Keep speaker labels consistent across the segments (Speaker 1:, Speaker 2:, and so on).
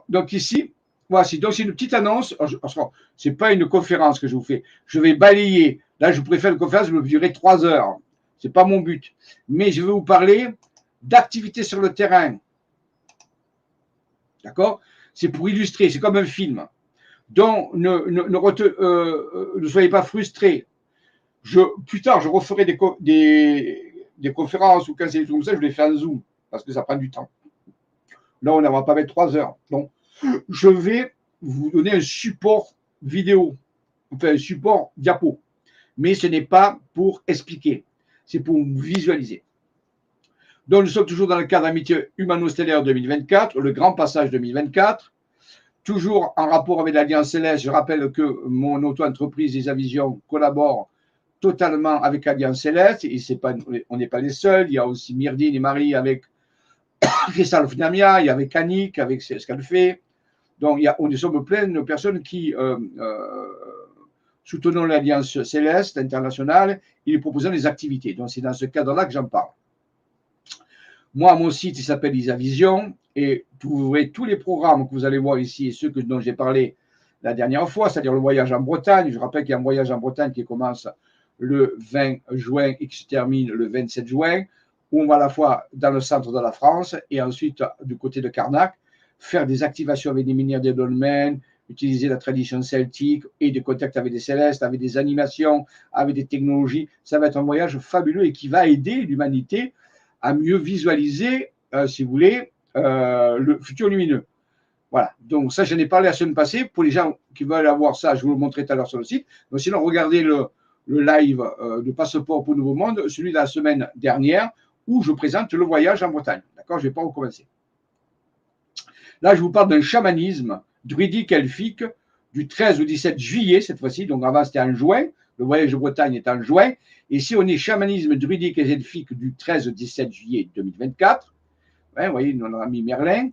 Speaker 1: donc ici, voici. Donc c'est une petite annonce. Ce n'est pas une conférence que je vous fais. Je vais balayer. Là, je pourrais faire une conférence, je me durer 3 heures. Ce n'est pas mon but. Mais je vais vous parler d'activités sur le terrain. D'accord? C'est pour illustrer. C'est comme un film. Donc, ne soyez pas frustrés. Plus tard, je referai des conférences ou quand c'est comme ça, je les fais en Zoom parce que ça prend du temps. Là, on ne va pas mettre 3 heures. Donc, je vais vous donner un support vidéo, enfin un support diapo. Mais ce n'est pas pour expliquer, c'est pour visualiser. Donc, nous sommes toujours dans le cadre d'Amitié Humano-Stellaire 2024, le grand passage 2024. Toujours en rapport avec l'Alliance Céleste, je rappelle que mon auto-entreprise Isavision collabore totalement avec l'Alliance Céleste. Et on n'est pas les seuls. Il y a aussi Myrdine et Marie avec Cristal Fnamia, il y a avec Annick, avec ce qu'elle fait. Donc, on sommes plein de personnes qui soutenons l'Alliance Céleste internationale et lui proposons des activités. Donc, c'est dans ce cadre-là que j'en parle. Moi, mon site, il s'appelle Isavision et vous verrez tous les programmes que vous allez voir ici et ceux dont j'ai parlé la dernière fois, c'est-à-dire le voyage en Bretagne. Je rappelle qu'il y a un voyage en Bretagne qui commence le 20 juin et qui se termine le 27 juin, où on va à la fois dans le centre de la France et ensuite du côté de Carnac, faire des activations avec des minières des dolmens, utiliser la tradition celtique et des contacts avec des célestes, avec des animations, avec des technologies. Ça va être un voyage fabuleux et qui va aider l'humanité à mieux visualiser, si vous voulez, le futur lumineux. Voilà. Donc ça, j'en ai parlé la semaine passée. Pour les gens qui veulent avoir ça, je vous le montrerai tout à l'heure sur le site. Mais sinon, regardez le live de Passeport pour le Nouveau Monde, celui de la semaine dernière, où je présente le voyage en Bretagne. D'accord? Je ne vais pas recommencer. Là, je vous parle d'un chamanisme druidique elfique du 13 au 17 juillet, cette fois-ci. Donc, avant, c'était en juin. Le voyage de Bretagne est en juin. Et ici, on est chamanisme druidique et elfique du 13 au 17 juillet 2024. Ouais, vous voyez, notre ami Merlin.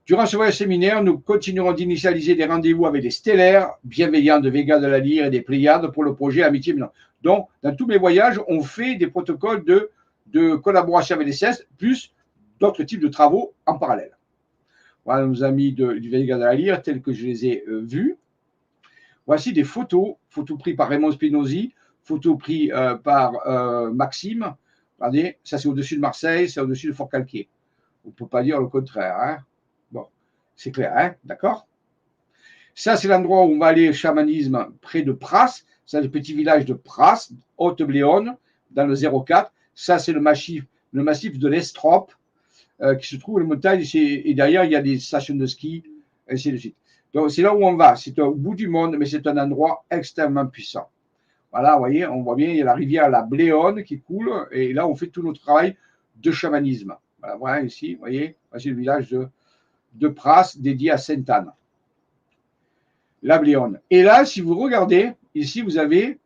Speaker 1: Durant ce voyage séminaire, nous continuerons d'initialiser des rendez-vous avec des stellaires bienveillants de Vega de la Lyre et des Pléiades pour le projet Amitié. Donc, dans tous mes voyages, on fait des protocoles de collaboration avec les célestes, plus d'autres types de travaux en parallèle. Voilà nos amis du Vega de la Lyre, tels que je les ai vus. Voici des photos prises par Raymond Spinozzi, photos prises par Maxime. Regardez, ça c'est au-dessus de Marseille, c'est au-dessus de Fort-Calquier. On ne peut pas dire le contraire. Hein. Bon, c'est clair, hein, d'accord? Ça, c'est l'endroit où on va aller au chamanisme près de Pras. C'est le petit village de Pras, Haute-Bléone, dans le 04. Ça, c'est le massif de l'Estrope, qui se trouve à la montagne. Et derrière, il y a des stations de ski, et ainsi de suite. Donc, c'est là où on va. C'est au bout du monde, mais c'est un endroit extrêmement puissant. Voilà, vous voyez, on voit bien, il y a la rivière, la Bléone, qui coule. Et là, on fait tout notre travail de chamanisme. Voilà, ici, vous voyez, voici le village de Pras, dédié à Sainte-Anne. La Bléone. Et là, si vous regardez, ici, vous avez,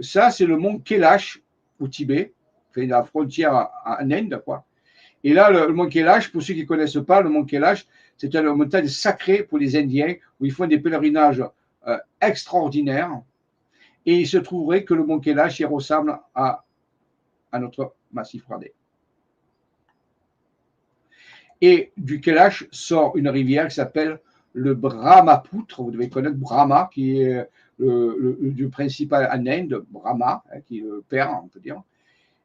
Speaker 1: ça, c'est le mont Kailash, au Tibet, c'est la frontière en Inde, quoi. Et là, le mont Kailash, pour ceux qui ne connaissent pas, le mont Kailash, c'est une montagne sacrée pour les Indiens, où ils font des pèlerinages extraordinaires. Et il se trouverait que le mont Kailash, il ressemble à notre massif randé. Et du Kailash sort une rivière qui s'appelle le Brahmapoutre. Vous devez connaître Brahma, qui est le dieu principal en Inde, Brahma, qui est le père, on peut dire.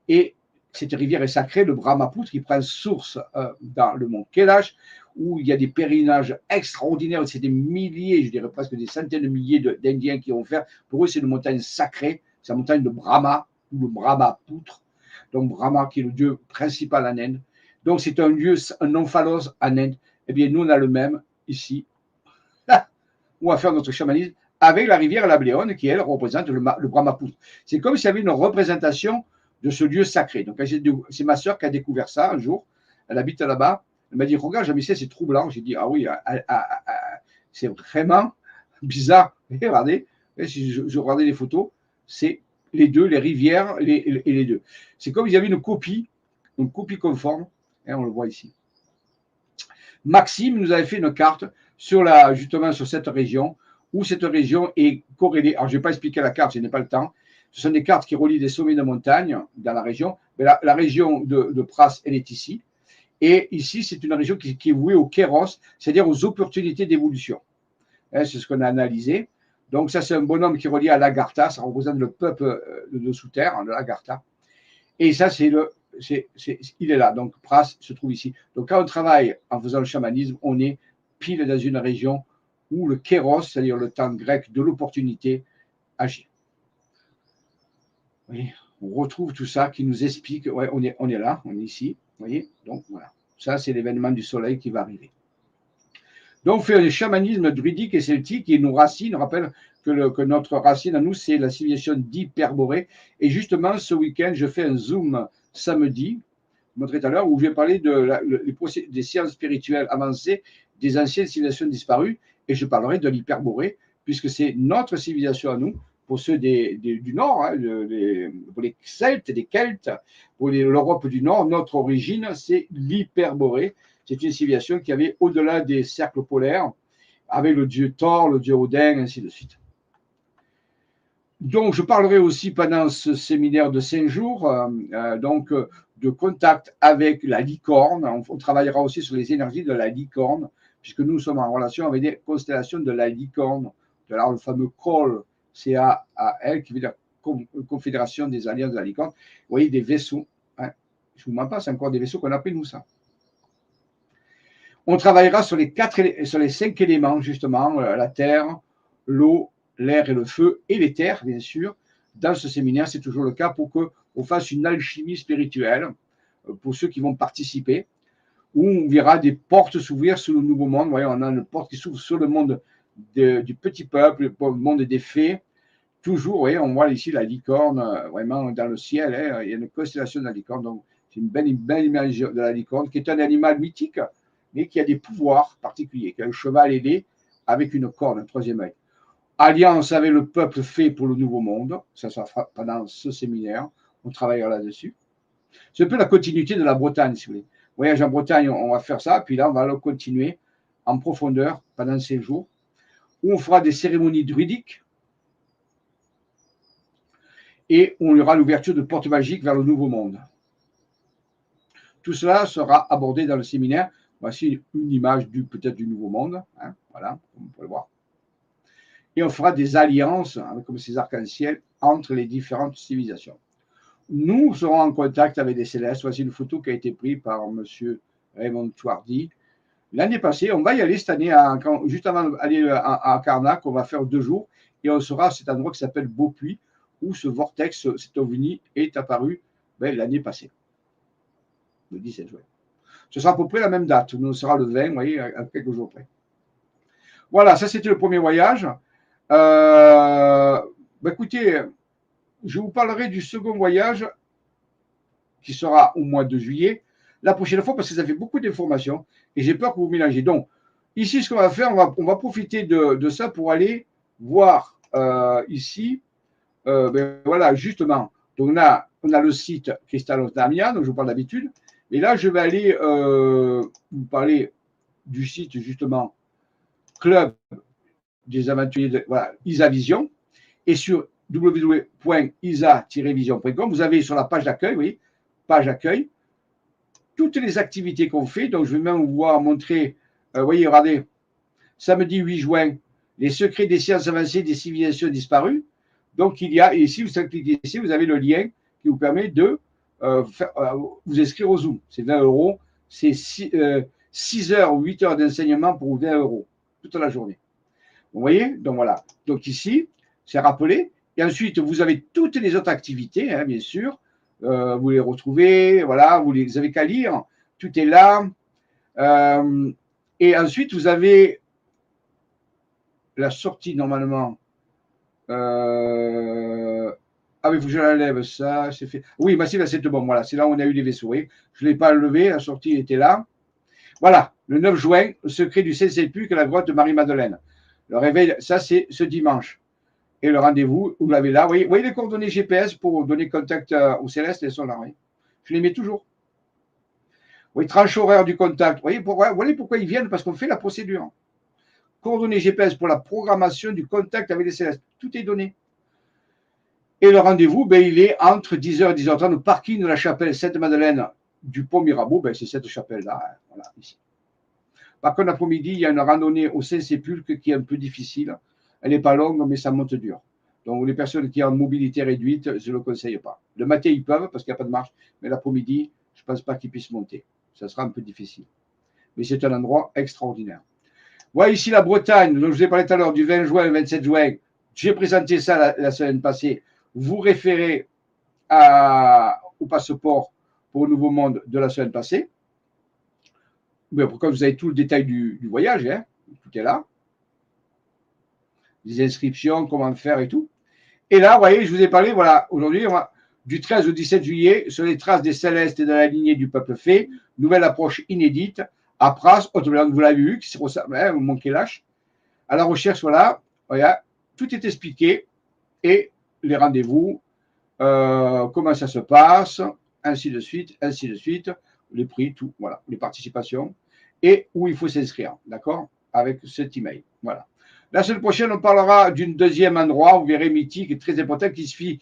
Speaker 1: Et cette rivière est sacrée, le Brahmapoutre, qui prend source dans le mont Kailash, où il y a des pèlerinages extraordinaires. C'est des milliers, je dirais presque des centaines de milliers d'Indiens qui vont faire. Pour eux, c'est une montagne sacrée, c'est la montagne de Brahma, ou le Brahmapoutre. Donc Brahma, qui est le dieu principal en Inde. Donc, c'est un lieu, un omphalos en Inde. Eh bien, nous, on a le même ici. Là, on va faire notre chamanisme avec la rivière la Bléone, qui, elle, représente le Brahmapoutre. C'est comme s'il y avait une représentation de ce lieu sacré. Donc, c'est ma sœur qui a découvert ça un jour. Elle habite là-bas. Elle m'a dit, regarde, Jean-Michel, c'est troublant. J'ai dit, ah oui, c'est vraiment bizarre. Et regardez, si je regardais les photos, c'est les deux, les rivières et les deux. C'est comme s'il y avait une copie conforme. Et on le voit ici. Maxime nous avait fait une carte justement sur cette région, où cette région est corrélée. Alors, je ne vais pas expliquer la carte, je n'ai pas le temps. Ce sont des cartes qui relient des sommets de montagne dans la région. Mais la région de Pras, elle est ici. Et ici, c'est une région qui est vouée au kéros, c'est-à-dire aux opportunités d'évolution. Hein, c'est ce qu'on a analysé. Donc ça, c'est un bonhomme qui est relié à l'Agartha, ça représente le peuple de sous-terre, hein, de l'Agartha. Et ça, il est là. Donc Pras se trouve ici. Donc quand on travaille en faisant le chamanisme, on est pile dans une région où le kéros, c'est-à-dire le temps grec de l'opportunité, agit. Vous voyez, on retrouve tout ça qui nous explique, ouais, on est là, on est ici. Vous voyez, donc voilà. Ça, c'est l'événement du soleil qui va arriver. Donc, on fait un chamanisme druidique et celtique et nos racines, on rappelle que notre racine à nous, c'est la civilisation d'Hyperborée. Et justement, ce week-end, je fais un Zoom samedi, je montrerai tout à l'heure, où je vais parler des sciences spirituelles avancées des anciennes civilisations disparues. Et je parlerai de l'Hyperborée, puisque c'est notre civilisation à nous, pour ceux du Nord, hein, pour les Celtes, les Celtes, pour l'Europe du Nord, notre origine, c'est l'Hyperborée. C'est une civilisation qui avait au-delà des cercles polaires, avec le dieu Thor, le dieu Odin, ainsi de suite. Donc, je parlerai aussi pendant ce séminaire de 5 jours, de contact avec la licorne. On travaillera aussi sur les énergies de la licorne, puisque nous sommes en relation avec des constellations de la licorne, de là, le fameux CAL, C-A-A-L, qui veut dire Confédération des Alliances de la licorne. Vous voyez des vaisseaux. Hein. Je ne vous mens pas, c'est encore des vaisseaux qu'on appelle nous ça. On travaillera sur les 5 éléments, justement, la terre, l'eau, l'air et le feu, et les terres, bien sûr. Dans ce séminaire, c'est toujours le cas pour qu'on fasse une alchimie spirituelle pour ceux qui vont participer, où on verra des portes s'ouvrir sur le nouveau monde. Vous voyez, on a une porte qui s'ouvre sur le monde du petit peuple, le monde des fées. Toujours, vous voyez, on voit ici la licorne, vraiment dans le ciel, hein, il y a une constellation de la licorne. Donc, c'est une belle image de la licorne, qui est un animal mythique, mais qui a des pouvoirs particuliers, qui a un cheval ailé avec une corne, un troisième œil. Alliance avec le peuple fait pour le nouveau monde, ça sera pendant ce séminaire, on travaillera là-dessus. C'est un peu la continuité de la Bretagne, si vous voulez. Voyage en Bretagne, on va faire ça, puis là, on va le continuer en profondeur pendant 5 jours, où on fera des cérémonies druidiques et on y aura l'ouverture de portes magiques vers le nouveau monde. Tout cela sera abordé dans le séminaire. Voici une image peut-être du nouveau monde, hein, voilà, comme vous pouvez le voir. Et on fera des alliances, hein, comme ces arcs-en-ciel, entre les différentes civilisations. Nous serons en contact avec des célestes. Voici une photo qui a été prise par M. Raymond Chouardi. L'année passée, on va y aller cette année, juste avant d'aller à Karnak, on va faire 2 jours, et on sera à cet endroit qui s'appelle Beaupuy, où ce vortex, cet ovni, est apparu l'année passée, le 17 juin. Ce sera à peu près la même date. Nous, sera le 20, vous voyez, à quelques jours près. Voilà, ça c'était le premier voyage. Écoutez, je vous parlerai du second voyage qui sera au mois de juillet, la prochaine fois, parce que ça fait beaucoup d'informations et j'ai peur que vous mélangez. Donc, ici, ce qu'on va faire, on va profiter de ça pour aller voir ici, voilà, justement. Donc, on a le site Cristallos Damian, dont je vous parle d'habitude. Et là, je vais aller vous parler du site, justement, Club des aventuriers, voilà, Isa Vision. Et sur www.isa-vision.com, vous avez sur la page d'accueil, oui, page accueil, toutes les activités qu'on fait. Donc, je vais même vous montrer, vous voyez, regardez, samedi 8 juin, les secrets des sciences avancées des civilisations disparues. Donc, il y a, et ici, vous cliquez ici, vous avez le lien qui vous permet de vous inscrire au Zoom. C'est 20 €. C'est 6 heures ou 8 heures d'enseignement pour 20 € toute la journée. Vous voyez? Donc, voilà. Donc, ici, c'est rappelé. Et ensuite, vous avez toutes les autres activités, hein, bien sûr. Vous les retrouvez, voilà, vous avez qu'à lire. Tout est là. Et ensuite, vous avez la sortie, normalement. Ah, mais il faut que je la lève, ça, c'est fait. Oui, Massive, c'est bon, voilà, c'est là où on a eu les vaisseaux. Oui. Je ne l'ai pas levé, la sortie était là. Voilà, le 9 juin, le secret du Saint-Sépulcre que la grotte de Marie-Madeleine. Le réveil, ça, c'est ce dimanche. Et le rendez-vous, vous l'avez là. Vous voyez les coordonnées GPS pour donner contact aux célestes, elles sont là. Oui. Je les mets toujours. Oui, tranche horaire du contact. Vous voyez pourquoi ils viennent? Parce qu'on fait la procédure. Coordonnées GPS pour la programmation du contact avec les célestes. Tout est donné. Et le rendez-vous, il est entre 10h et 10h30 au parking de la chapelle Sainte-Madeleine du pont Mirabeau, ben, c'est cette chapelle-là, hein, voilà, ici. Par contre, l'après-midi, il y a une randonnée au Saint-Sépulcre qui est un peu difficile. Elle n'est pas longue, mais ça monte dur. Donc, les personnes qui ont une mobilité réduite, je ne le conseille pas. Le matin, ils peuvent parce qu'il n'y a pas de marche, mais l'après-midi, je ne pense pas qu'ils puissent monter. Ça sera un peu difficile. Mais c'est un endroit extraordinaire. Voilà ici la Bretagne, dont je vous ai parlé tout à l'heure, du 20 juin au 27 juin. J'ai présenté ça la semaine passée. Vous référez au passeport pour le Nouveau Monde de la semaine passée. Mais pourquoi vous avez tout le détail du voyage, hein, tout est là. Les inscriptions, comment faire et tout. Et là, vous voyez, je vous ai parlé, voilà, aujourd'hui, du 13 au 17 juillet, sur les traces des Célestes et de la lignée du peuple fée, nouvelle approche inédite, à Pras, vous l'avez vu, qui se ressemble, hein, vous manquez lâche. À la recherche, voilà, tout est expliqué, et les rendez-vous, comment ça se passe, ainsi de suite, les prix, tout, voilà, les participations, et où il faut s'inscrire, d'accord, avec cet email, voilà. La semaine prochaine, on parlera d'un deuxième endroit, vous verrez, mythique et très important, qui suit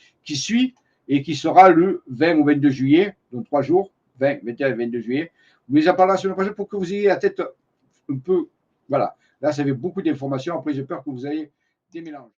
Speaker 1: et qui sera le 20 ou 22 juillet, donc 3 jours, 20, 21 et 22 juillet. Mais j'en parlerai la semaine prochaine pour que vous ayez la tête un peu, voilà. Là, ça fait beaucoup d'informations. Après, j'ai peur que vous ayez des mélanges.